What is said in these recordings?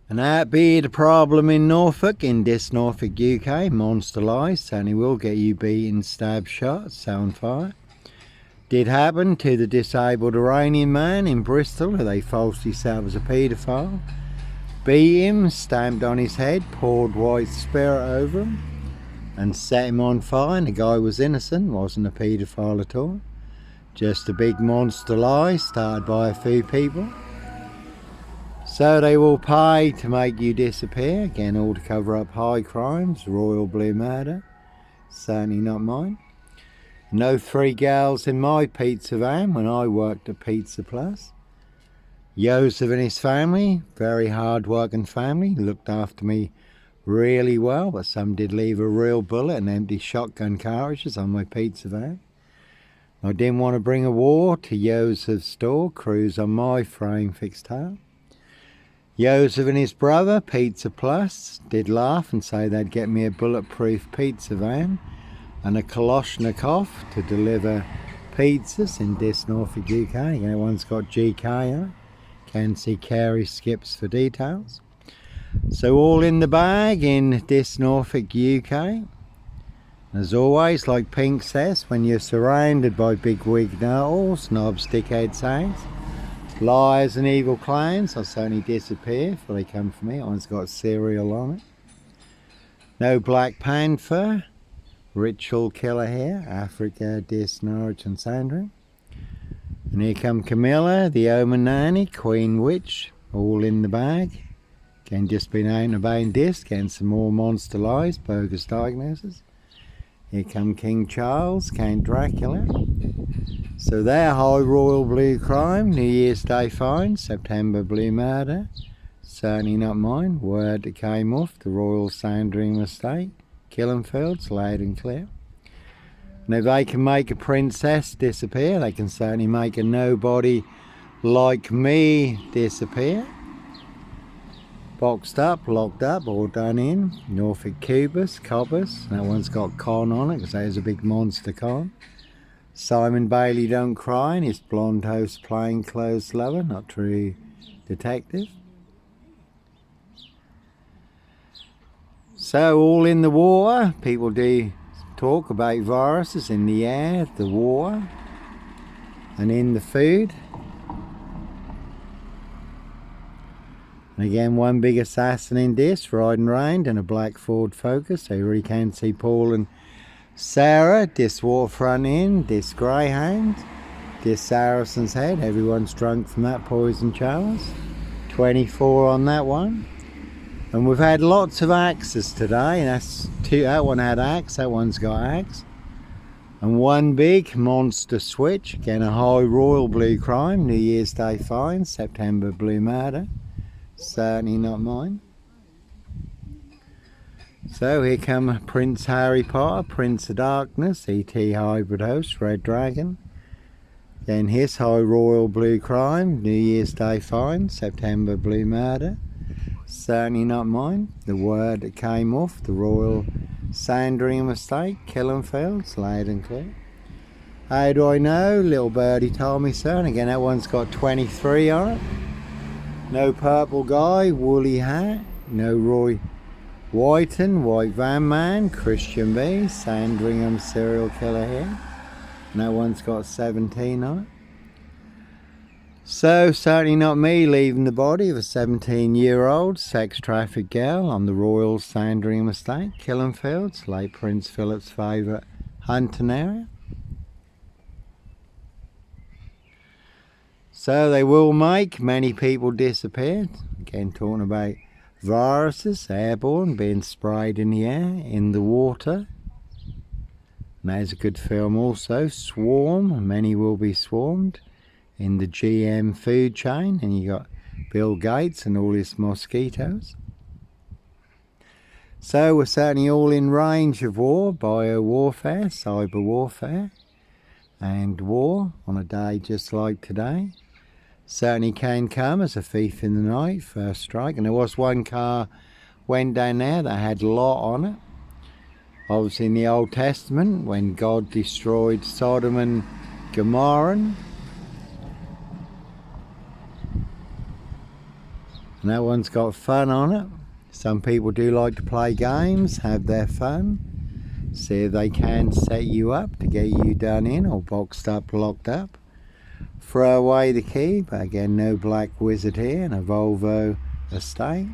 And that be the problem in Norfolk, in this Norfolk, UK. Monster lies certainly will get you beaten, stabbed, shot, set on fire. Did happen to the disabled Iranian man in Bristol who they falsely said was a paedophile. Beat him, stamped on his head, poured white spirit over him and set him on fire. And the guy was innocent, wasn't a paedophile at all. Just a big monster lie started by a few people. So they will pay to make you disappear. Again, all to cover up high crimes, royal blue murder. Certainly not mine. No 3 girls in my pizza van when I worked at Pizza Plus. Joseph and his family, very hard working family, looked after me really well, but some did leave a real bullet and empty shotgun cartridges on my pizza van. I didn't want to bring a war to Joseph's store, cruise on my frame fixed tail. Joseph and his brother, Pizza Plus, did laugh and say they'd get me a bulletproof pizza van and a Kalashnikov to deliver pizzas in this Norfolk, UK. Everyone's got GK. Can see Carey skips for details. So all in the bag in this Norfolk, UK. As always, like Pink says, when you're surrounded by big wig knowles, knobs, dickheads, hags, liars and evil clowns, I'll certainly disappear before they come for me. One's got cereal on it. No Black Panther, ritual killer here, Africa, Dis, Norwich and Sandring. And here come Camilla, the Omen Nanny, Queen Witch, all in the bag. Again, just been out and about this, getting some more monster lies, bogus diagnoses. Here come King Charles, Count Dracula. So there, high royal blue crime, New Year's Day fine, September blue murder. Certainly not mine, word that came off, the royal Sandring mistake. Killing fields, loud and clear. And if they can make a princess disappear, they can certainly make a nobody like me disappear. Boxed up, locked up, all done in. Norfolk Cubus, Cobbers. That one's got con on it because there's a big monster con. Simon Bailey don't cry and his blonde host plainclothes lover, not true detective. So all in the water, people do talk about viruses in the air, the water, and in the food. And again, one big assassin in this, riding round in a black Ford Focus, so you really can see Paul and Sarah, this waterfront inn, this greyhound, this Saracen's Head. Everyone's drunk from that poison chalice. 24 on that one. And we've had lots of axes today, and that one had axe, that one's got axe. And one big monster switch, again a high royal blue crime, New Year's Day fine, September blue murder. Certainly not mine. So here come Prince Harry Potter, Prince of Darkness, E.T. hybrid host, Red Dragon. Then his high royal blue crime, New Year's Day fine, September blue murder. Certainly not mine. The word that came off, the royal Sandringham mistake, killing fields, loud and clear. How do I know? Little birdie told me so. And again, that one's got 23 on it. No purple guy, woolly hat. No Roy Whiten, White Van Man, Christian B, Sandringham serial killer here. And that one's got 17 on it. So certainly not me leaving the body of a 17-year-old sex trafficked girl on the Royal Sandringham estate, killing fields, late Prince Philip's favourite hunting area. So they will make many people disappear. Again, talking about viruses, airborne, being sprayed in the air, in the water. And there's a good film also, Swarm, many will be swarmed, in the GM food chain. And you got Bill Gates and all his mosquitoes. So we're certainly all in range of war, bio-warfare, cyber warfare, and war on a day just like today. Certainly can come as a thief in the night, first strike. And there was one car went down there that had Lot on it. Obviously in the Old Testament, when God destroyed Sodom and Gomorrah. And that one's got fun on it. Some people do like to play games, have their fun, see if they can set you up to get you done in or boxed up, locked up. Throw away the key, but again, no black wizard here, and a Volvo estate.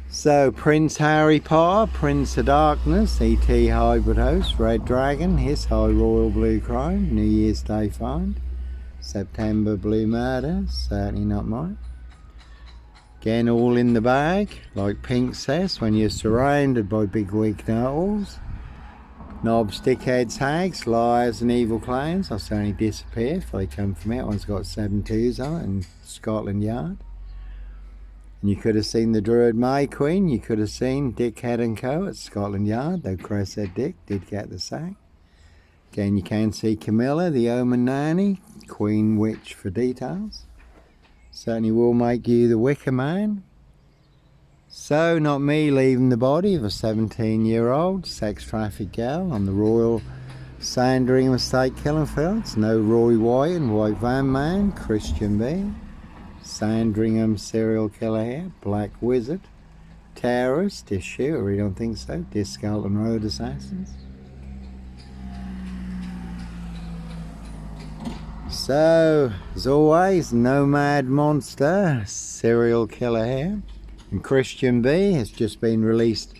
So, Prince Harry Potter, Prince of Darkness, E.T. Hybrid Host, Red Dragon, His High Royal Blue Crime, New Year's Day Find, September Blue Murder, certainly not mine. Again, all in the bag, like Pink says, when you're surrounded by big wig know-alls. Knobs, dickheads, hags, liars and evil clowns, I'll certainly disappear if they come from it. One's got 7 2s on it in Scotland Yard. And you could have seen the Druid May Queen, you could have seen Dickhead and Co. at Scotland Yard, though Cresshead Dick did get the sack. Again, you can see Camilla, the Omen Nanny, Queen Witch for details. Certainly will make you the Wicker Man. So, not me leaving the body of a 17-year-old sex trafficked girl on the Royal Sandringham Estate killing fields. No Roy White and White Van Man, Christian B. Sandringham serial killer here, Black Wizard, terrorist, issue, I really don't think so, Discalton Road assassins. So, as always, Nomad Monster, serial killer here. And Christian B has just been released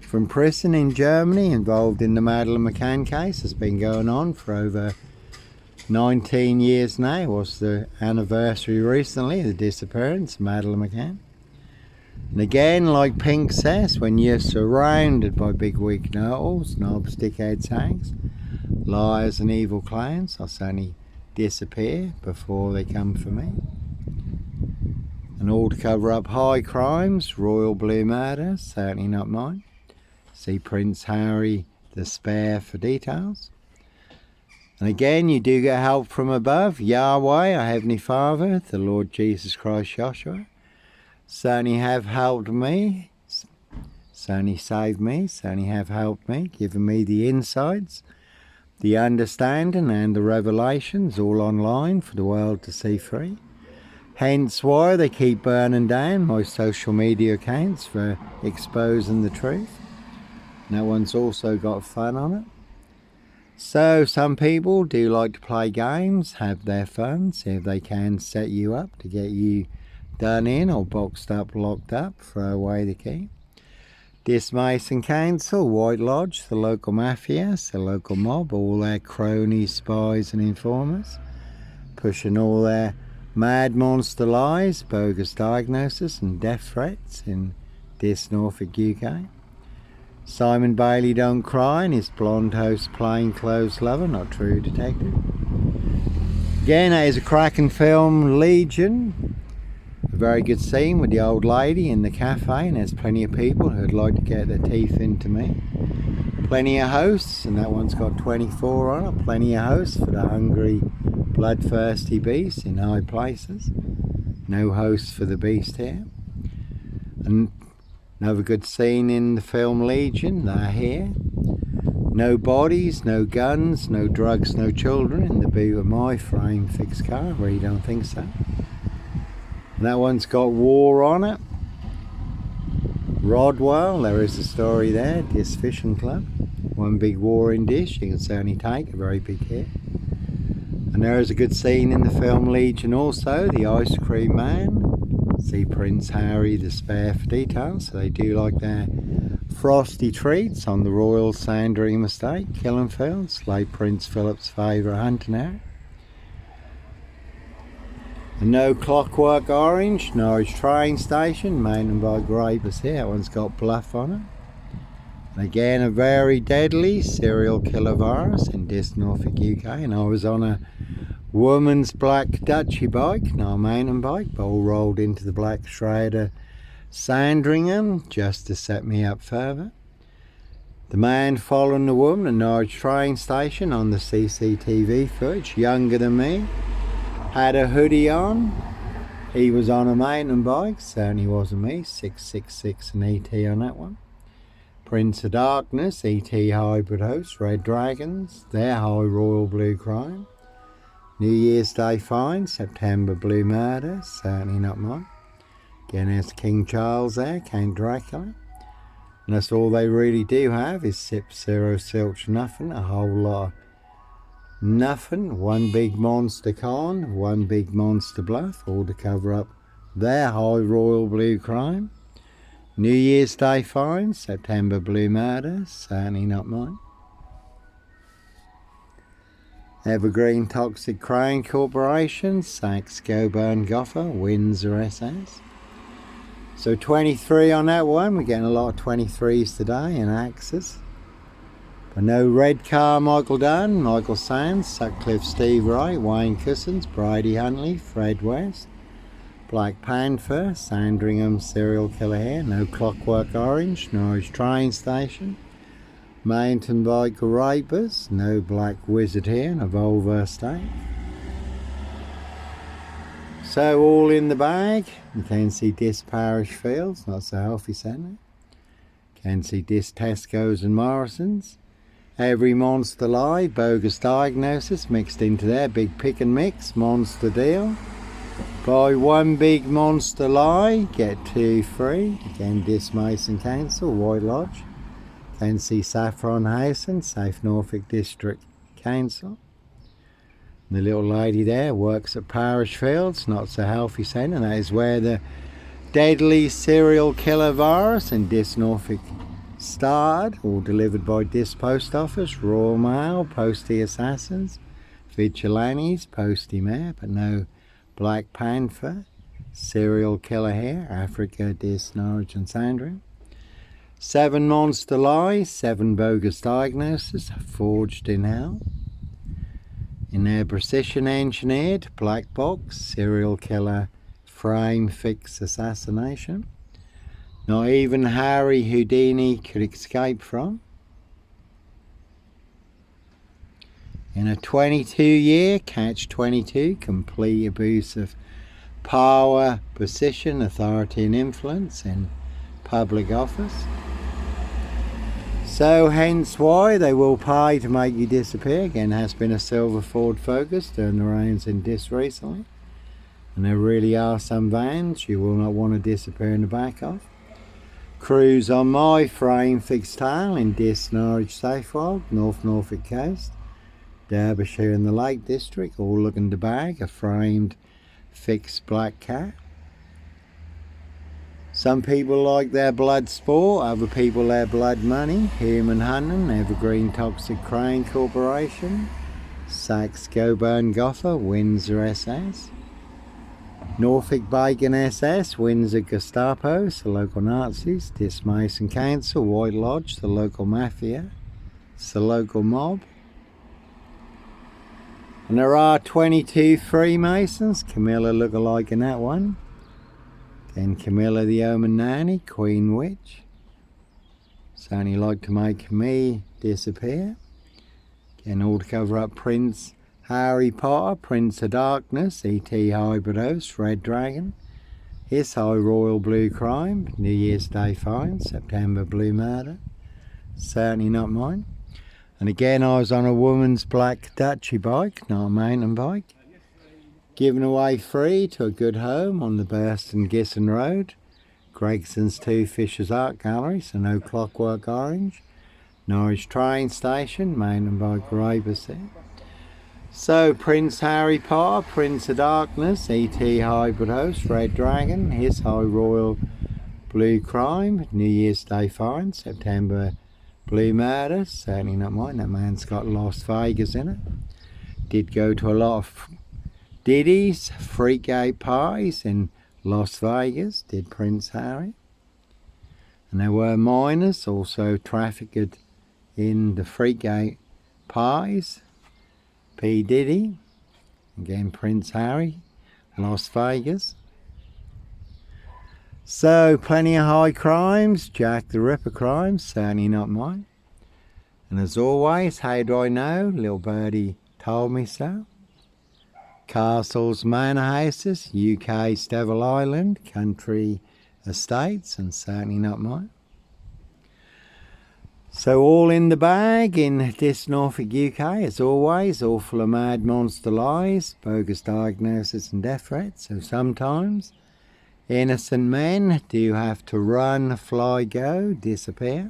from prison in Germany, involved in the Madeleine McCann case. Has been going on for over 19 years now. It was the anniversary recently, the disappearance of Madeleine McCann. And again, like Pink says, when you're surrounded by big wig know-alls, knobs, dickheads, hags, liars and evil clowns, I'll certainly disappear before they come for me. And all to cover up high crimes, royal blue murder, certainly not mine. See Prince Harry the Spare for details. And again, you do get help from above. Yahweh, our Heavenly Father, the Lord Jesus Christ Joshua, certainly have helped me, certainly saved me, certainly have helped me, given me the insights, the understanding and the revelations, all online for the world to see free. Hence why they keep burning down my social media accounts for exposing the truth. And that one's also got fun on it. So some people do like to play games, have their fun, see if they can set you up to get you done in or boxed up, locked up, throw away the key. Dismiss and cancel, White Lodge, the local mafia, the local mob, all their cronies, spies and informers, pushing all their mad monster lies, bogus diagnoses and death threats in this Norfolk, UK. Simon Bailey don't cry and his blonde host plainclothes lover, not true detective. Again, that is a cracking film, Legion. A very good scene with the old lady in the cafe, and there's plenty of people who'd like to get their teeth into me. Plenty of hosts, and that one's got 24 on it. Plenty of hosts for the hungry, bloodthirsty beast in high places. No hosts for the beast here. And another good scene in the film Legion, they're here. No bodies, no guns, no drugs, no children in the boot of my frame fixed car. I really don't think so. And that one's got war on it. Rodwell, there is a story there, Dish Fishing Club. One big warring dish, you can certainly take a very big hit. And there is a good scene in the film Legion also, the Ice Cream Man. See Prince Harry the Spare for details, so they do like their frosty treats on the Royal Sandringham Estate, killing fields, late Prince Philip's favourite hunting area. And no Clockwork Orange, Norwich train station, mountain bike rapers here, that one's got BLUFF on it. And again, a very deadly serial killer virus in this Norfolk, UK, and I was on a woman's black Dutchy bike, not a mountain bike, but all rolled into the black shredder Sandringham just to set me up further. The man following the woman at Norwich train station on the CCTV footage, younger than me, had a hoodie on. He was on a mountain bike, certainly wasn't me, 666 and ET on that one. Prince of Darkness, ET Hybrid Host, Red Dragons, their High Royal Blue Crime. New Year's Day Find, September Blue Murder, certainly not mine. Again, there's King Charles there, Count Dracula. And that's all they really do have is sip, zero, silch, nothing, a whole lot of nothing. One big monster con, one big monster bluff, all to cover up their high royal blue crime. New Year's Day fines, September blue murder, certainly not mine. Evergreen Toxic Crane Corporation, Saks Goburn Goffer, Windsor SS. So 23 on that one. We're getting a lot of 23s today in Axis. But no Red Car, Michael Dunn, Michael Sands, Sutcliffe Steve Wright, Wayne Cousins, Brady Huntley, Fred West, Black Panther, Sandringham Serial Killer here, No Clockwork Orange, Norwich Train Station, Mountain Bike Rapers, No Black Wizard here, and a Volvo Estate. So all in the bag. You can see Dis Parish Fields, not so healthy centre. You can see Dis Tesco's and Morrison's. Every monster lie, bogus diagnosis mixed into their big pick and mix monster deal. Buy one big monster lie, get two free. Again, Dis Mason Council, White Lodge. Can see Saffron House and Safe Norfolk District Council. And the little lady there works at Parish Fields, not so healthy centre, and that is where the deadly serial killer virus in Dis Norfolk started, all delivered by Dis Post Office, Royal Mail, Postie Assassins, Vigilantes, Postie Mayor, but no Black Panther, serial killer here, Africa, Dis, Norwich and Sandringham. 7 monster lies, 7 bogus diagnoses, forged in hell. In their precision engineered black box, serial killer, frame fix assassination. Not even Harry Houdini could escape from. In a 22-year catch-22, complete abuse of power, position, authority and influence in public office. So hence why they will pay to make you disappear. Again, has been a silver Ford Focus doing the rounds in Dis recently. And there really are some vans you will not want to disappear in the back of. Cruise on my frame fixed tail in Dis, Norwich, Safewild, North Norfolk Coast, Derbyshire and the Lake District, all looking to bag a framed fixed black cat. Some people like their blood sport, other people their blood money. Human hunting, Evergreen Toxic Crane Corporation, Saks Goburn Goffer, Windsor SS. Norfolk Bacon SS, Windsor Gestapos, the local Nazis, Dis Mason Council, White Lodge, the local mafia, it's the local mob. And there are 22 Freemasons, Camilla look-alike in that one. Then Camilla the Omen Nanny, Queen Witch. Certainly like to make me disappear. Again, all to cover up Prince Harry Potter, Prince of Darkness, E.T. Hybrid Host, Red Dragon, His High Royal Blue Crime, New Year's Day Fine, September Blue Murder, certainly not mine. And again, I was on a woman's black Dutchy bike, not a mountain bike, given away free to a good home on the Burston Gisson Road, Gregson's 2 Fishers Art Gallery, so no Clockwork Orange, Norwich Train Station, mountain bike ravers there. So Prince Harry Potter, Prince of Darkness, E.T. Hybrid Host, Red Dragon, His High Royal Blue Crime, New Year's Day Fine, September Blue Murder, certainly not mine, that man's got Las Vegas in it. Did go to a lot of Diddy's, Freakgate parties in Las Vegas, did Prince Harry. And there were minors also trafficked in the Freakgate parties. P. Diddy, again Prince Harry, Las Vegas. So plenty of high crimes, Jack the Ripper crimes, certainly not mine. And as always, how do I know? Little birdie told me so. Castles, manor houses, UK, Stevel Island, country estates, and certainly not mine. So all in the bag in Dis Norfolk UK, as always, all full of mad monster lies, bogus diagnosis and death threats. So sometimes Innocent men do have to run, fly, go, disappear.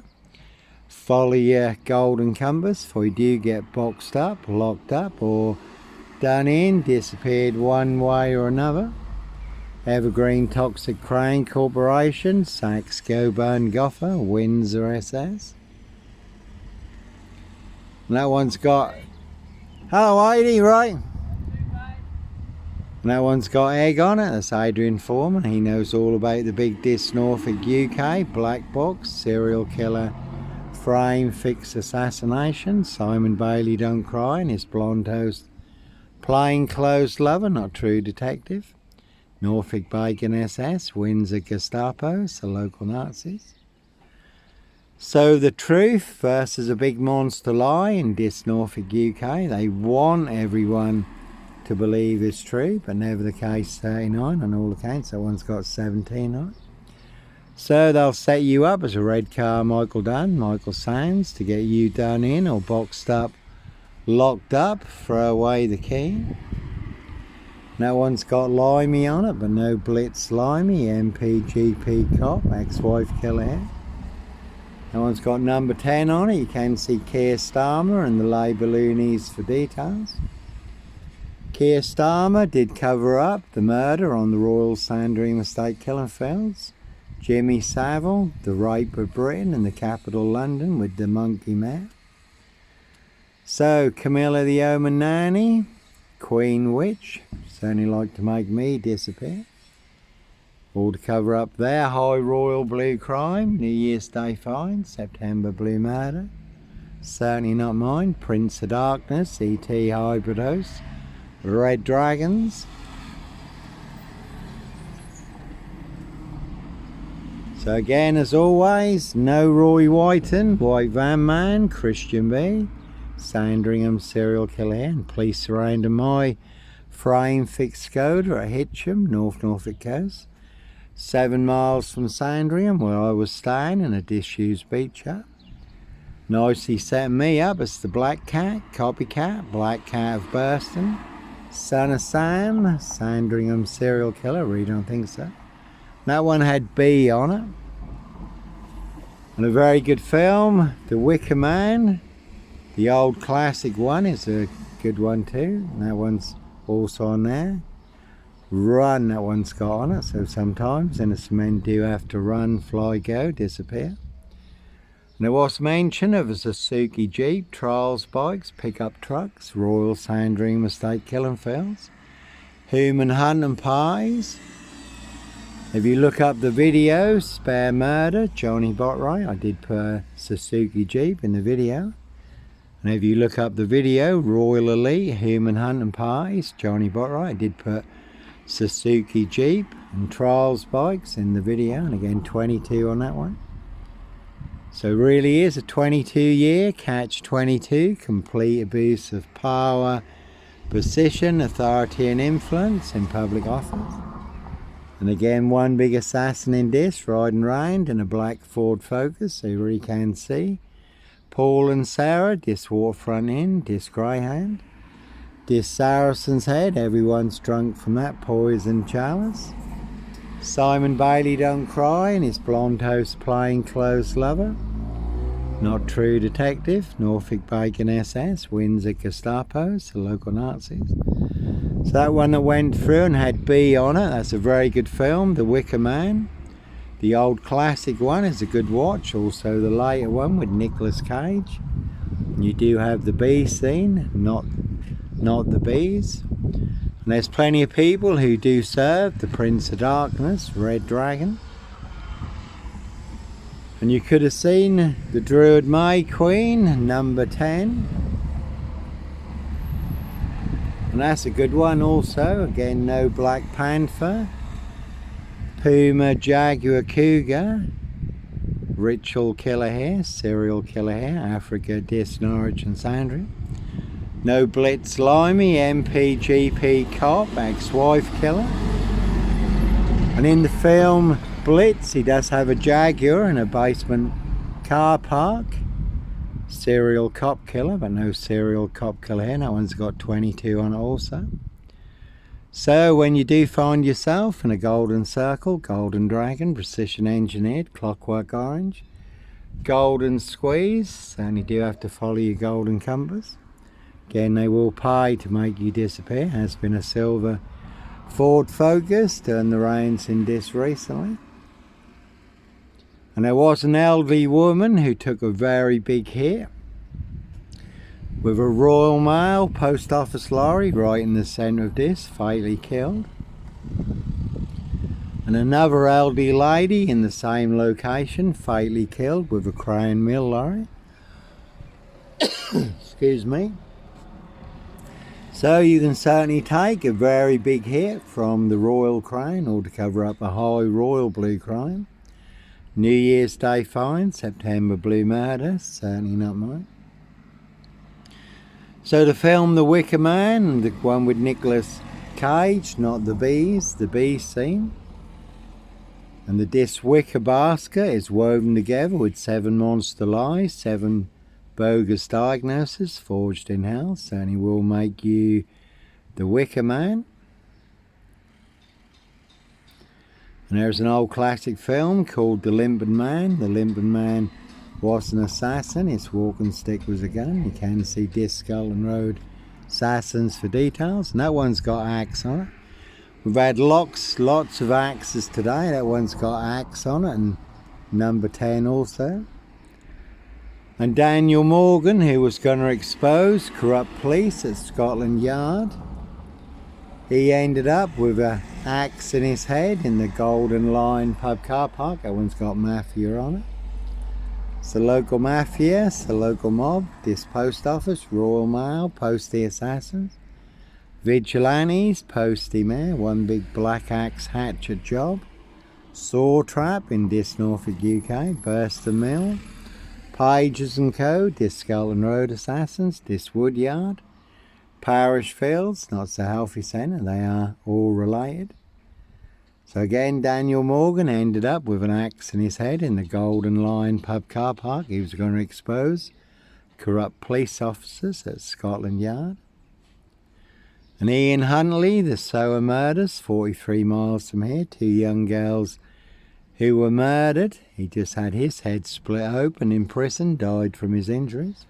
Follow your golden compass, for you do get boxed up, locked up, or done in, disappeared one way or another. Evergreen Toxic Crane Corporation, Saks Goburn Gaffe, Windsor SS. And that one's got, hello Heidi, right? And that one's got egg on it, that's Adrian Foreman. He knows all about the big Dis Norfolk UK, black box, serial killer, frame, fix assassination. Simon Bailey Don't Cry and his blonde toast, plain clothes lover, not true detective. Norfolk Bacon SS, Windsor Gestapos, the local Nazis. So the truth versus a big monster lie in Dis Norfolk UK. They want everyone to believe it's true, but never the case. 39 on all accounts. That one's got 17 on it. So they'll set you up as a red car Michael Dunn, Michael Sands, to get you done in or boxed up, locked up, throw away the key. That one's got Limey on it, but no Blitz Limey, MPGP cop, ex-wife killer here. That one's got number 10 on it. You can see Keir Starmer and the Labour loonies for details. Keir Starmer did cover up the murder on the Royal Sandringham Estate Killenfelds. Jimmy Savile, the rape of Britain and the capital London with the monkey mare. So Camilla the Omen Nanny, Queen Witch, certainly like to make me disappear. All to cover up their high royal blue crime, New Year's Day fine, September blue murder. Certainly not mine. Prince of Darkness, E.T. hybrid host, Red Dragons. So again, as always, no Roy Whiten, White Van Man, Christian B, Sandringham serial killer, and police surrounding my frame fixed Skoda at Hitcham, North Norfolk coast. 7 miles from Sandringham, where I was staying in a disused beach hut. Nicely setting me up as the Black Cat, copycat, Black Cat of Burston, son of Sam, Sandringham serial killer, really don't think so. That one had B on it. And a very good film, The Wicker Man. The old classic one is a good one too. And that one's also on there. Run, that one's got on it. So sometimes innocent men do have to run, fly, go, disappear. And there was mention of a Suzuki Jeep, trials bikes, pickup trucks, Royal Sandringham Estate Killenfelds, human hunt and pies. If you look up the video, Spare Murder, Johnny Botwright, I did put a Suzuki Jeep in the video. And if you look up the video, Royal Elite, Human Hunt and Pies, Johnny Botwright, I did put Suzuki Jeep and trials bikes in the video, and again 22 on that one. So really is a 22-year catch-22, complete abuse of power, position, authority and influence in public office. And again, one big assassin in this, riding round in a black Ford Focus, so you really can see. Paul and Sarah, this Waterfront Inn, this Greyhound. This Saracen's Head, everyone's drunk from that poison chalice. Simon Bailey Don't Cry and his blonde host plain clothes lover. Not true detective, Norfolk Bacon SS, Windsor Gestapos, the local Nazis. So that one that went through and had B on it, that's a very good film, The Wicker Man. The old classic one is a good watch, also the later one with Nicolas Cage. You do have the B scene, not the bees. And there's plenty of people who do serve the Prince of Darkness, Red Dragon. And you could have seen the Druid May Queen, number 10. And that's a good one also. Again, no Black Panther. Puma, Jaguar, Cougar. Ritual killer here, serial killer here. Africa, Dis, Norwich and Sandringham. No Blitz Limey, MPGP cop, ex-wife killer. And in the film Blitz, he does have a Jaguar in a basement car park. Serial cop killer, but no serial cop killer here. That one's got 22 on it also. So when you do find yourself in a golden circle, golden dragon, precision engineered, clockwork orange, golden squeeze, only do have to follow your golden compass. Again, they will pay to make you disappear. Has been a silver Ford Focus, turned the reins in this recently. And there was an elderly woman who took a very big hit with a Royal Mail post office lorry right in the centre of this, fatally killed. And another elderly lady in the same location, fatally killed with a Crown Mill lorry. Excuse me. So you can certainly take a very big hit from the Royal Crown, or to cover up a high Royal Blue crime. New Year's Day fine, September Blue murder, certainly not mine. So the film The Wicker Man, the one with Nicolas Cage, not the bees, the bee scene. And this wicker basket is woven together with 7 monster lies, 7 bogus diagnoses forged in hell. Certainly will make you the Wicker Man. And there's an old classic film called The Limping Man. The Limping Man was an assassin. His walking stick was a gun. You can see Disc Skull and Road Assassins for details. And that one's got axe on it. We've had lots of axes today. That one's got axe on it, and number 10 also. And Daniel Morgan, who was going to expose corrupt police at Scotland Yard, he ended up with an axe in his head in the Golden Lion pub car park. That one's got mafia on it. It's the local mafia, it's the local mob, this post office, Royal Mail, Postie Assassins, Vigilantes, Postie Mayor, one big black axe hatchet job, Saw Trap in this Norfolk UK, Burston Mill, Pages and Co, this Skull and Road Assassins, this Woodyard, Parish Fields, not so healthy centre, they are all related. So again, Daniel Morgan ended up with an axe in his head in the Golden Lion pub car park. He was going to expose corrupt police officers at Scotland Yard. And Ian Huntley, the Sower murders, 43 miles from here, 2 young girls who were murdered. He just had his head split open in prison, died from his injuries.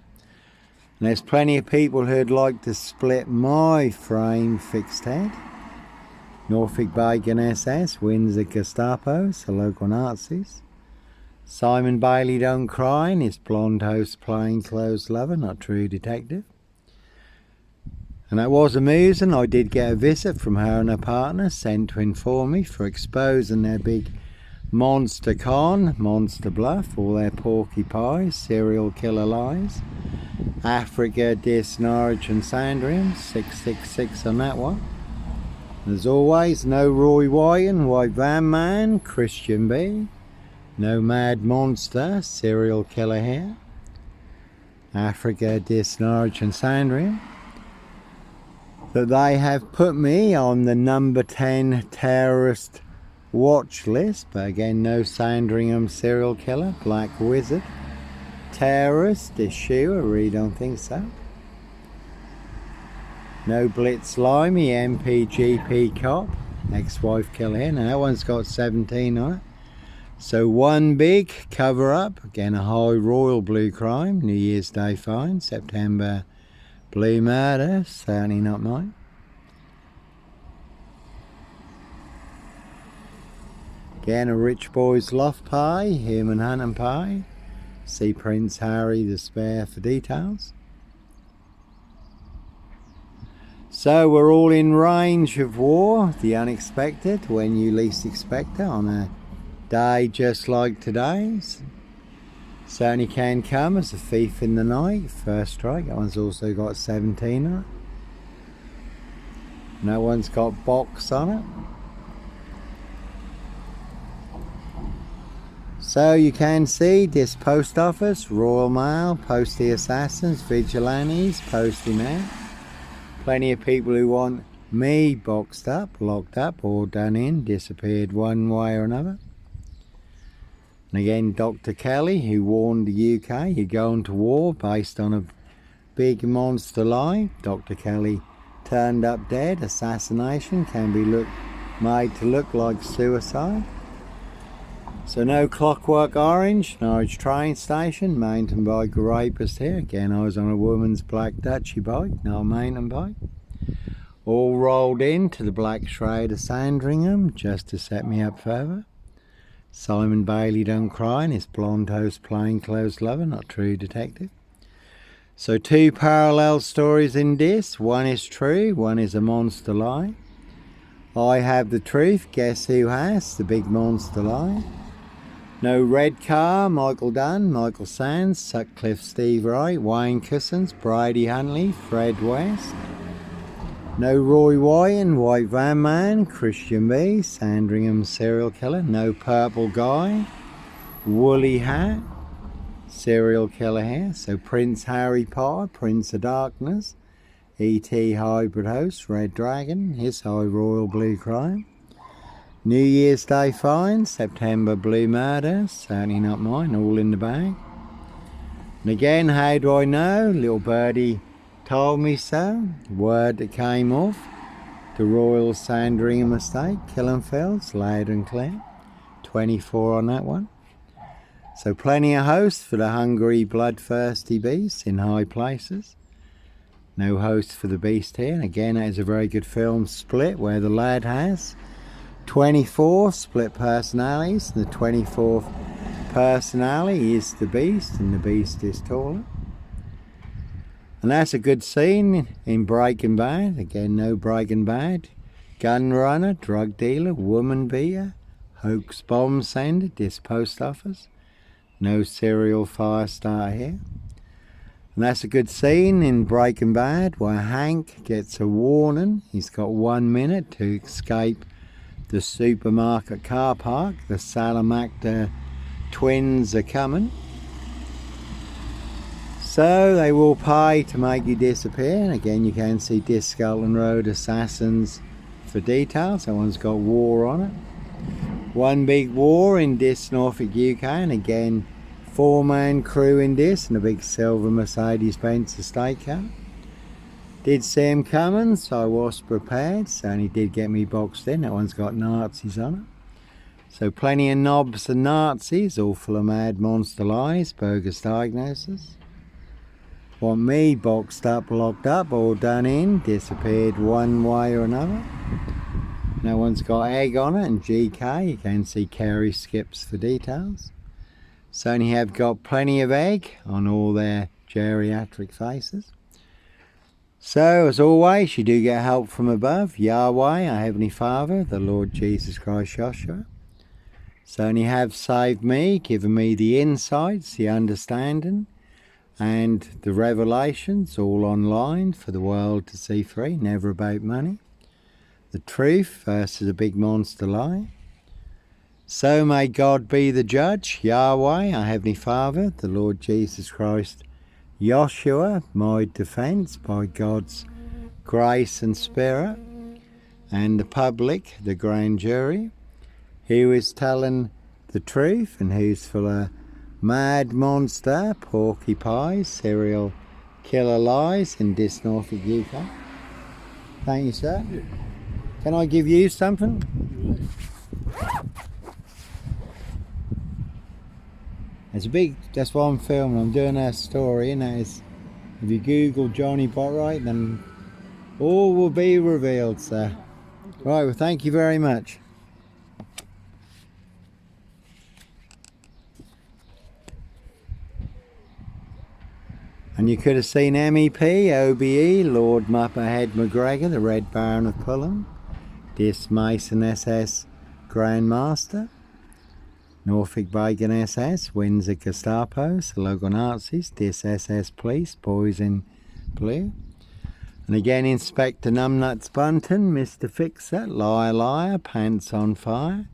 And there's plenty of people who'd like to split my frame fixed head. Norfolk Bacon SS, Windsor Gestapos, the local Nazis. Simon Bailey Don't Cry, and his blonde host plainclothes lover, not true detective. And that was amusing. I did get a visit from her and her partner, sent to inform me for exposing their big monster con, monster bluff, all their porky pies, serial killer lies. Africa, Dis, Norwich and Sandringham, 666 on that one. As always, no Roy Wyton, White Van Man, Christian B. No Mad Monster, serial killer here. Africa, Dis, Norwich and Sandringham. That they have put me on the number 10 terrorist watch list, but again, no Sandringham serial killer, Black Wizard. Terrorist issue, I really don't think so. No Blitz Limey, MPGP cop, ex-wife killer here. Now that one's got 17 on it. So one big cover up, again a high Royal Blue crime, New Year's Day fine, September Blue murder, certainly not mine. Again a rich boy's loft pie, human hunting pie. See Prince Harry the Spare for details. So we're all in range of war, the unexpected, when you least expect it, on a day just like today's. Certainly can come as a thief in the night, first strike. That one's also got 17 on it. And that one's got box on it. So you can see this post office, Royal Mail, Postie Assassins, Vigilantes, Postie Man. Plenty of people who want me boxed up, locked up, or done in, disappeared one way or another. And again, Dr. Kelly, who warned the UK, you're going to war based on a big monster lie. Dr. Kelly turned up dead. Assassination can be made to look like suicide. So no Clockwork Orange, Norwich train station, mountain bike rapist here. Again, I was on a woman's black Dutchy bike, not a mountain bike. All rolled into the Black Shroud of Sandringham just to set me up further. Simon Bailey don't cry and his blonde host plainclothes lover, not true detective. So 2 parallel stories in this. One is true, one is a monster lie. I have the truth, guess who has the big monster lie? No Red Car, Michael Dunn, Michael Sands, Sutcliffe Steve Wright, Wayne Cousins, Brady Huntley, Fred West. No Roy Wyan, White Van Man, Christian B, Sandringham serial killer. No Purple Guy, Woolly Hat, serial killer here. So Prince Harry Potter, Prince of Darkness, E.T. hybrid host, Red Dragon, his high royal blue crime. New Year's Day fine, September blue murder, certainly not mine, all in the bag. And again, how do I know? Little birdie told me so. Word that came off the Royal Sandringham Estate, Killenfields, loud and clear. 24 on that one. So plenty of hosts for the hungry, bloodthirsty beasts in high places. No host for the beast here. And again, that is a very good film, Split, where the lad has 24 split personalities. The 24th personality is the beast, and the beast is taller. And that's a good scene in Breaking Bad. Again, no Breaking Bad. Gun runner, drug dealer, woman beater, hoax bomb sender, this post office. No serial fire starter here. And that's a good scene in Breaking Bad where Hank gets a warning. He's got 1 minute to escape the supermarket car park. The Salamanca twins are coming. So they will pay to make you disappear. And again, you can see Dis Scotland Road Assassins for details. That one's got war on it. One big war in Dis Norfolk UK. And again, 4-man crew in this and a big silver Mercedes-Benz estate car. Did see him coming, so I was prepared. Certainly did get me boxed in. That one's got Nazis on it. So plenty of knobs and Nazis, all full of mad monster lies, bogus diagnoses. Want me boxed up, locked up, all done in, disappeared one way or another. That one's got egg on it and GK. You can see Carrie skips for details. Certainly have got plenty of egg on all their geriatric faces. So, as always, you do get help from above. Yahweh, our Heavenly Father, the Lord Jesus Christ, Joshua. Certainly have saved me, given me the insights, the understanding, and the revelations, all online for the world to see free, never about money. The truth versus a big monster lie. So may God be the judge, Yahweh, our Heavenly Father, the Lord Jesus Christ, Joshua, my defence by God's grace and spirit, and the public, the grand jury, who is telling the truth and who's full of mad monster, porcupine, serial killer lies in this Norfolk UK. Thank you, sir. Can I give you something? It's a big, that's why I'm filming. I'm doing a story, and that is, if you Google Johnny Botwright, then all will be revealed, sir. Right, well, thank you very much. And you could have seen MEP, OBE, Lord Mupperhead McGregor, the Red Baron of Pullham, this Mason SS Grandmaster, Norfolk Bacon SS, Windsor Gestapo, Local Nazis, this SS Police, Boys in Blue. And again, Inspector Numbnuts Bunton, Mr. Fixer, Liar Liar, Pants on Fire.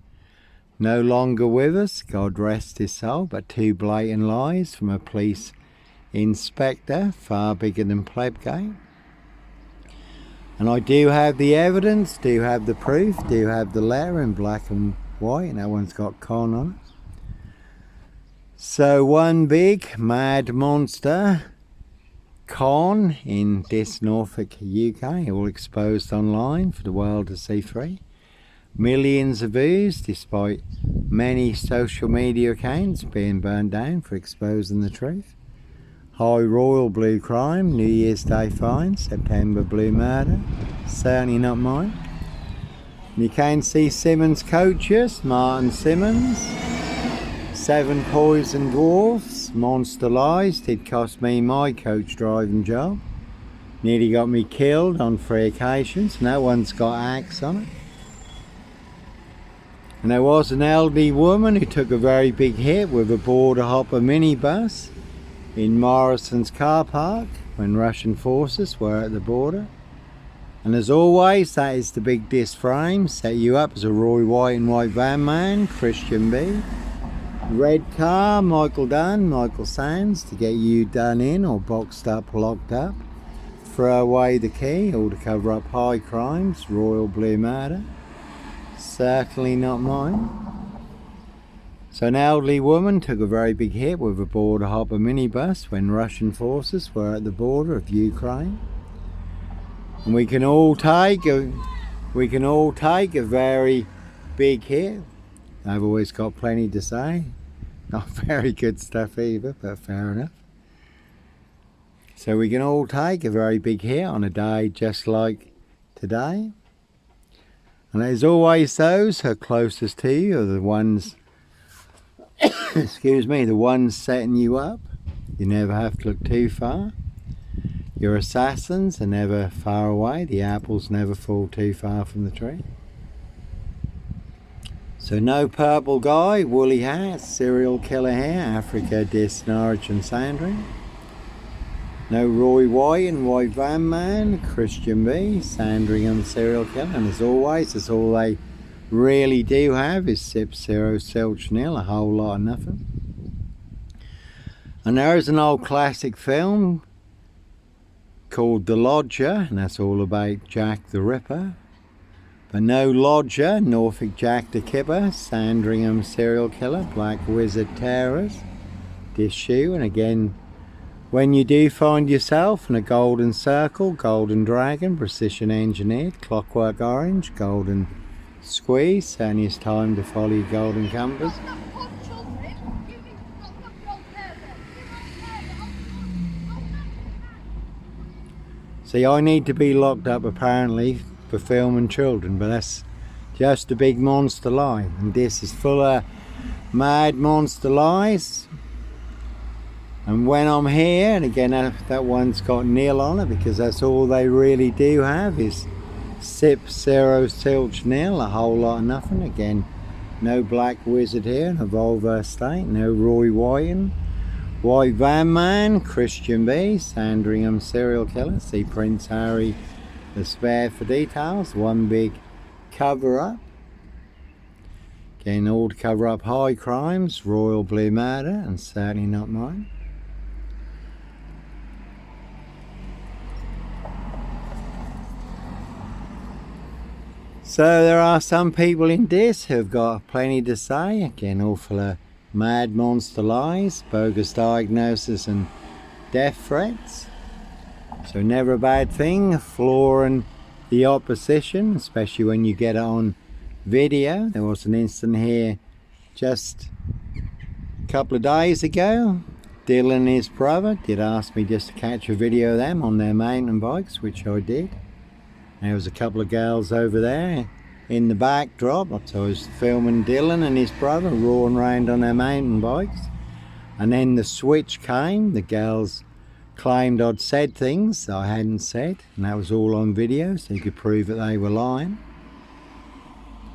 No longer with us, God rest his soul, but 2 blatant lies from a police inspector, far bigger than Plebgate. And I do have the evidence, do have the proof, do have the letter in black and white, and that one's got con on it. So one big mad monster con in this Norfolk, UK, all exposed online for the world to see free. Millions of views despite many social media accounts being burned down for exposing the truth. High Royal Blue crime, New Year's Day fine, September Blue murder, certainly not mine. You can see Simmons coaches, Martin Simmons. 7 poison dwarfs, monster lies, did cost me my coach driving job. Nearly got me killed on 3 occasions, no one's got axe on it. And there was an elderly woman who took a very big hit with a border hopper minibus in Morrison's car park when Russian forces were at the border. And as always, that is the big disc frame, set you up as a Roy White and White van man, Christian B. Red car, Michael Dunn, Michael Sands, to get you done in or boxed up, locked up. Throw away the key, all to cover up high crimes, Royal Blue murder. Certainly not mine. So an elderly woman took a very big hit with a border hopper minibus when Russian forces were at the border of Ukraine. And we can all take a very big hit. I've always got plenty to say. Not very good stuff either, but fair enough. So we can all take a very big hit on a day just like today. And as always, those who are closest to you are the ones, excuse me, the ones setting you up. You never have to look too far. Your assassins are never far away. The apples never fall too far from the tree. So no purple guy, woolly hat, serial killer hair, Africa, Dis, Norwich and Sandring. No Roy White and White van man, Christian B, Sandringham serial killer. And as always, that's all they really do have is sip, zero, silch, nil, a whole lot of nothing. And there is an old classic film called The Lodger, and that's all about Jack the Ripper. But no Lodger, Norfolk Jack the Kipper, Sandringham serial killer, Black Wizard terrors, this shoe. And again, when you do find yourself in a golden circle, golden dragon, precision engineered, clockwork orange, golden squeeze, certainly it's time to follow your golden compass. See, I need to be locked up apparently for filming children, but that's just a big monster lie. And this is full of mad monster lies. And when I'm here, and again that one's got nil on it because that's all they really do have is sip, zero, silch, nil, a whole lot of nothing. Again, no Black Wizard here in a Volvo estate, no Roy White, White van man, Christian B, Sandringham serial killer, see Prince Harry, the spare for details, one big cover up. Again, all to cover up high crimes, Royal Blue murder, and certainly not mine. So there are some people in this who have got plenty to say, again all full of mad monster lies, bogus diagnoses and death threats. So never a bad thing, flooring the opposition, especially when you get it on video. There was an incident here just a couple of days ago. Dylan and his brother did ask me just to catch a video of them on their mountain bikes, which I did. There was a couple of girls over there in the backdrop, so I was filming Dylan and his brother roaring around on their mountain bikes. And then the switch came, the girls claimed I'd said things I hadn't said, and that was all on video, so you could prove that they were lying.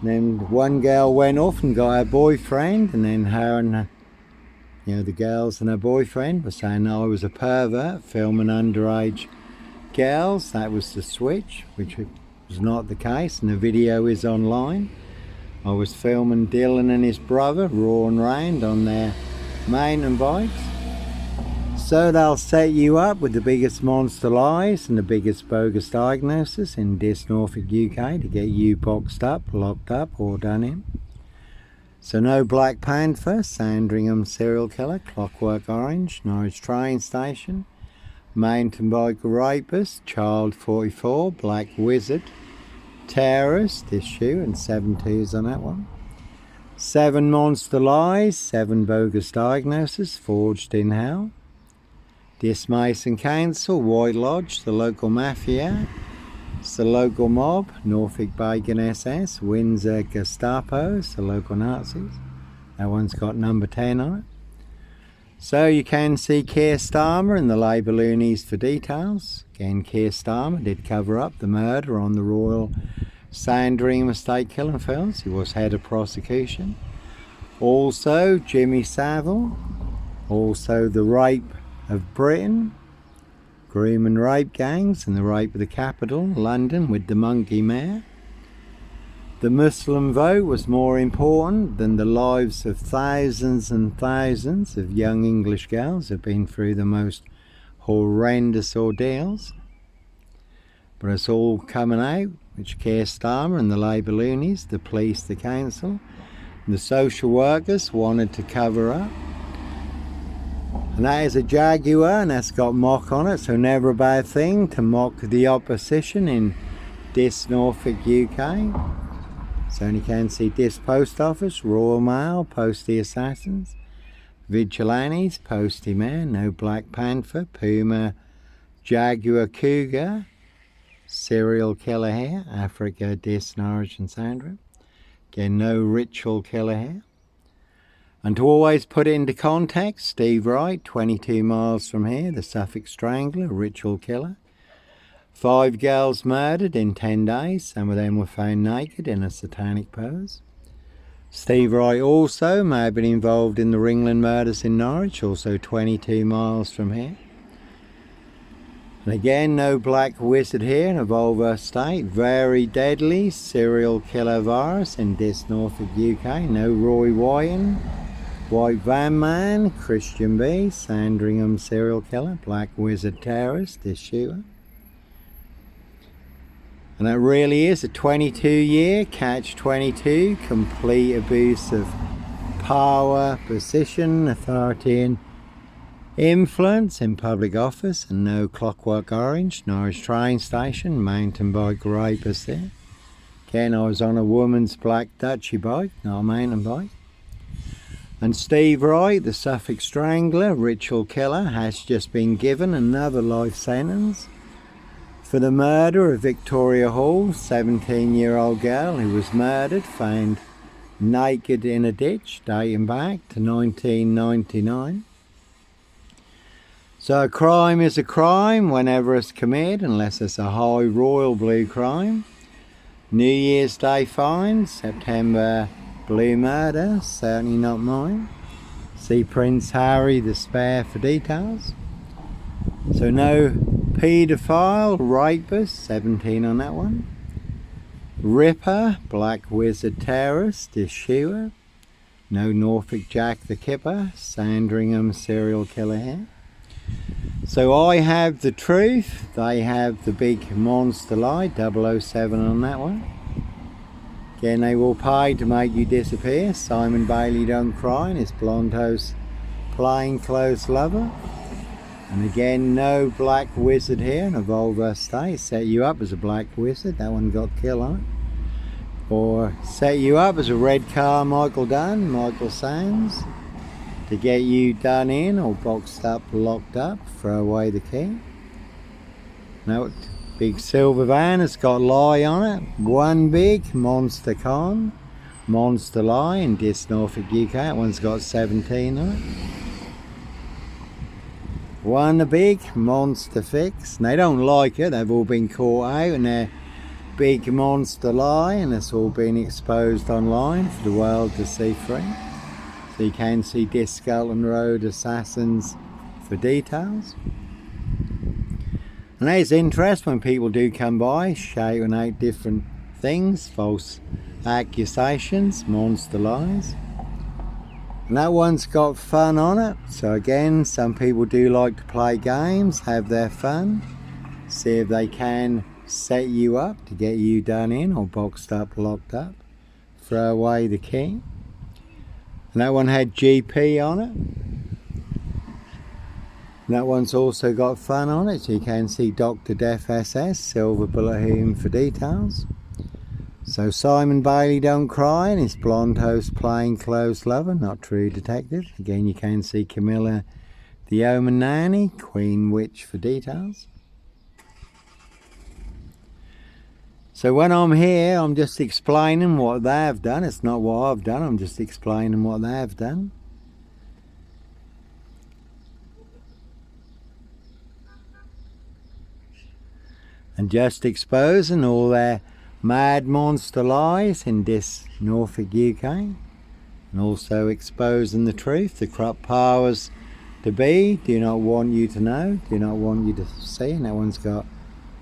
And then one girl went off and got her boyfriend, and then her and the girls and her boyfriend were saying I was a pervert filming underage girls. That was the switch, which was not the case, and the video is online. I was filming Dylan and his brother roaring around on their mountain bikes. So they'll set you up with the biggest monster lies and the biggest bogus diagnoses in this Norfolk, UK to get you boxed up, locked up or done in. So no Black Panther, Sandringham serial killer, Clockwork Orange, Norwich train station, mountain bike rapist, child 44, black wizard, terrorist issue, and 7 twos on that one. 7 monster lies, 7 bogus diagnoses forged in hell. Dismason Council, White Lodge, the local mafia, it's the local mob, Norfolk Bacon SS, Windsor Gestapo, it's the local Nazis. That one's got number 10 on it. So you can see Keir Starmer and the Labour loonies for details. Again, Keir Starmer did cover up the murder on the Royal Sandringham Estate killing fields. He was head of prosecution. Also Jimmy Savile. Also the rape of Britain, groom and rape gangs, and the rape of the capital, London, with the monkey mayor. The Muslim vote was more important than the lives of thousands and thousands of young English girls who have been through the most horrendous ordeals. But it's all coming out, which Keir Starmer and the Labour loonies, the police, the council, and the social workers wanted to cover up. And that is a Jaguar, and that's got mock on it, so never a bad thing to mock the opposition in this Norfolk, UK. So you can see this post office, Royal Mail, Postie Assassins, Vigilantes, Postie Man, no Black Panther, Puma, Jaguar Cougar, serial killer here, Africa, Dis, Norwich and Sandra. Again, no ritual killer here. And to always put it into context, Steve Wright, 22 miles from here, the Suffolk Strangler, ritual killer. 5 girls murdered in 10 days, some of them were found naked in a satanic pose. Steve Wright also may have been involved in the Ringland murders in Norwich, also 22 miles from here. And again, no black wizard here in a vulvar state, very deadly serial killer virus in this Norfolk, UK, no Roy Wyan. White Van Man, Christian B, Sandringham serial killer, black wizard terrorist, this shooter. And that really is a 22-year catch-22, complete abuse of power, position, authority and influence in public office, and no Clockwork Orange, Norwich train station, mountain bike rapist there. Again, I was on a woman's black Dutchy bike, not a mountain bike. And Steve Wright, the Suffolk Strangler, ritual killer, has just been given another life sentence for the murder of Victoria Hall, 17-year-old girl who was murdered, found naked in a ditch, dating back to 1999. So a crime is a crime whenever it's committed, unless it's a high royal blue crime. New Year's Day fine, September blue murder, certainly not mine. See Prince Harry the Spare for details. So no paedophile, rapist, 17 on that one. Ripper, black wizard terrorist, issuer. No Norfolk Jack the Kipper, Sandringham serial killer here. So I have the truth, they have the big monster lie, 007 on that one. Again, they will pay to make you disappear. Simon Bailey Don't Cry and his blonde host plainclothes lover. And again, no black wizard here in a vulvar state. Set you up as a black wizard, that one got killed on it. Or set you up as a red car Michael Dunn, Michael Sands, to get you done in or boxed up, locked up, throw away the key. Now, big silver van, it's got lie on it. One big monster con, monster lie in this Norfolk, UK. That one's got 17 on it. One a big monster fix. And they don't like it, they've all been caught out and they're big monster lie, and it's all been exposed online for the world to see free. So you can see this Scotland Road Assassins for details. And there's interest when people do come by shouting out different things, false accusations, monster lies. And that one's got fun on it. So again, some people do like to play games, have their fun, see if they can set you up to get you done in or boxed up, locked up, throw away the key. And that one had GP on it. That one's also got fun on it, so you can see Dr. Death SS, silver bullet home for details. So Simon Bailey don't cry, and his blonde host plain clothes lover, not true detective. Again, you can see Camilla the Omen Nanny, Queen Witch for details. So when I'm here, I'm just explaining what they've done. It's not what I've done, I'm just explaining what they've done. And just exposing all their mad monster lies in this Norfolk, UK. And also exposing the truth, the corrupt powers to be do not want you to know, do not want you to see. And that one's got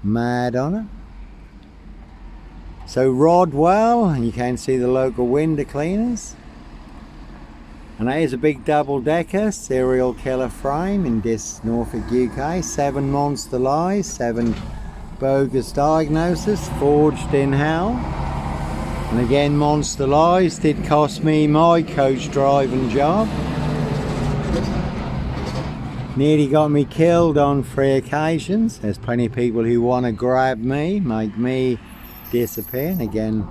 mad on it. So Rodwell, and you can see the local window cleaners. And that is a big double-decker serial killer frame in this Norfolk, UK. 7 monster lies, 7 bogus diagnoses, forged in hell. And again, monster lies did cost me my coach driving job. Nearly got me killed on 3 occasions. There's plenty of people who want to grab me, make me disappear. And again,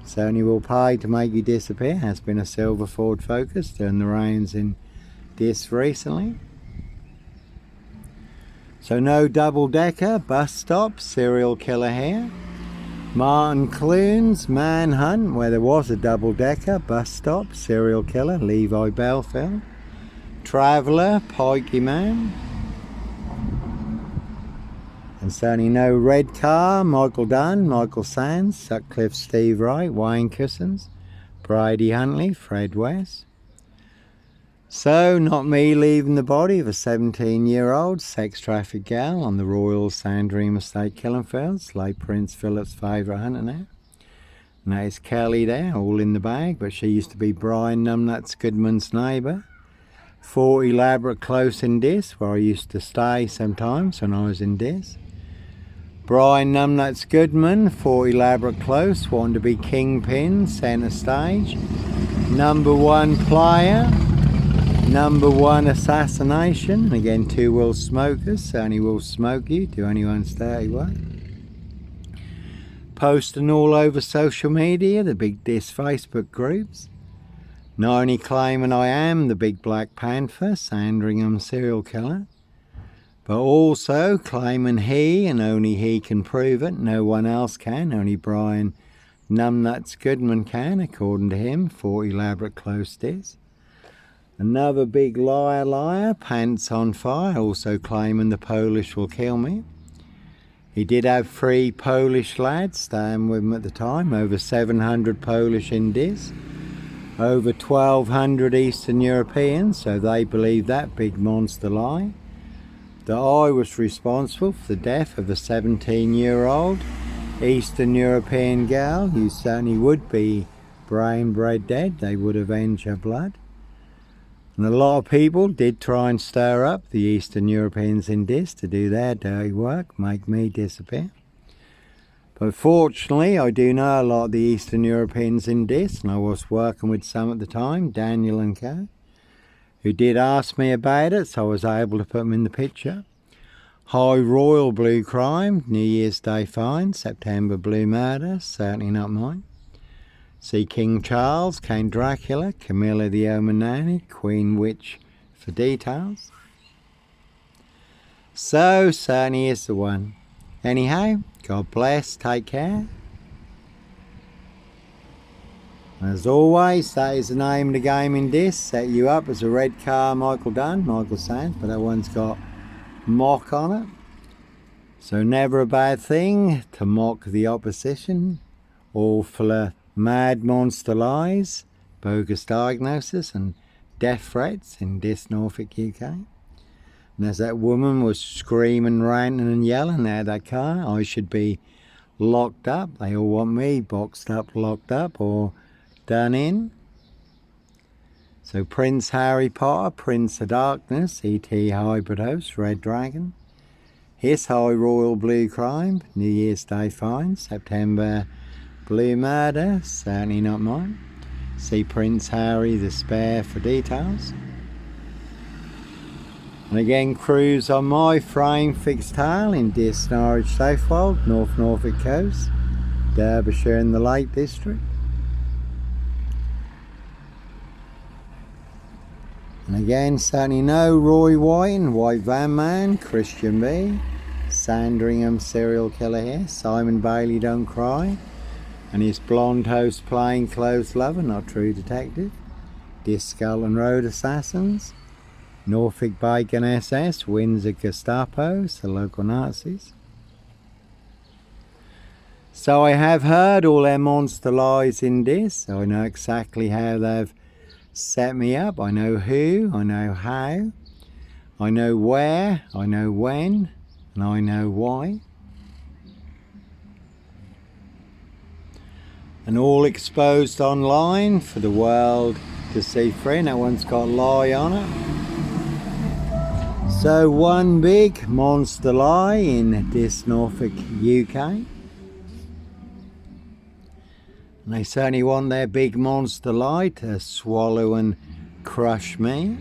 certainly will pay to make you disappear. Has been a silver Ford Focus, turned the reins in this recently. So no double-decker, bus stop, serial killer here. Martin Clunes, manhunt, where there was a double-decker, bus stop, serial killer, Levi Belfield. Traveller, Pikey Man. And certainly no red car, Michael Dunn, Michael Sands, Sutcliffe Steve Wright, Wayne Cousins, Brady Huntley, Fred West. So, not me leaving the body of a 17-year-old sex trafficked gal on the Royal Sandringham Estate killing fields, late Prince Philip's favourite hunter now. And that is Kelly there, all in the bag, but she used to be Brian Numbnuts Goodman's neighbour. 4 elaborate close in this, where I used to stay sometimes when I was in this. Brian Numbnuts Goodman, 4 elaborate close, wanted to be kingpin, centre stage. #1 player. #1 assassination. Again, 2 will smokers, certainly will smoke you, do anyone's dirty work. Posting all over social media, the big diss Facebook groups. Not only claiming I am the big Black Panther, Sandringham serial killer, but also claiming he and only he can prove it, no one else can, only Brian Numbnuts Goodman can, according to him, 4 elaborate close diss. Another big liar, pants on fire, also claiming the Polish will kill me. He did have 3 Polish lads staying with him at the time, over 700 Polish in this, over 1,200 Eastern Europeans, so they believe that big monster lie, that I was responsible for the death of a 17-year-old Eastern European gal who certainly would be brain-bred dead. They would avenge her blood. And a lot of people did try and stir up the Eastern Europeans in this to do their dirty work, make me disappear. But fortunately, I do know a lot of the Eastern Europeans in this, and I was working with some at the time, Daniel and co, who did ask me about it, so I was able to put them in the picture. High Royal Blue Crime, New Year's Day fine, September Blue Murder, certainly not mine. See King Charles, Count Dracula, Camilla the Omen Nanny, Queen Witch for details. So, certainly is the one. Anyhow, God bless, take care. As always, that is the name of the game in this. Set you up as a red car, Michael Dunn, Michael Sands, but that one's got mock on it. So never a bad thing to mock the opposition, all full of mad monster lies, bogus diagnoses and death threats in this Norfolk, UK. And as that woman was screaming, ranting and yelling out of that car, I should be locked up. They all want me boxed up, locked up or done in. So Prince Harry Potter, Prince of Darkness, E.T. Hybrid Host, Red Dragon. His High Royal Blue Crime, New Year's Day fine, September Blue Murder, certainly not mine. See Prince Harry the Spare for details. And again, cruise on my frame fixed tail in Dis Norwich Southwold, North Norfolk coast, Derbyshire in the Lake District. And again, certainly no Roy White, White Van Man, Christian B, Sandringham serial killer here, Simon Bailey Don't Cry, and his blonde host plainclothes lover, not true detective, Discull and Road Assassins, Norfolk Bacon SS, Windsor Gestapos, the local Nazis. So I have heard all their monster lies in this, so I know exactly how they've set me up. I know who, I know how, I know where, I know when, and I know why. And all exposed online for the world to see free. No one's got a lie on it. So one big monster lie in Dis Norfolk, UK. And they certainly want their big monster lie to swallow and crush me.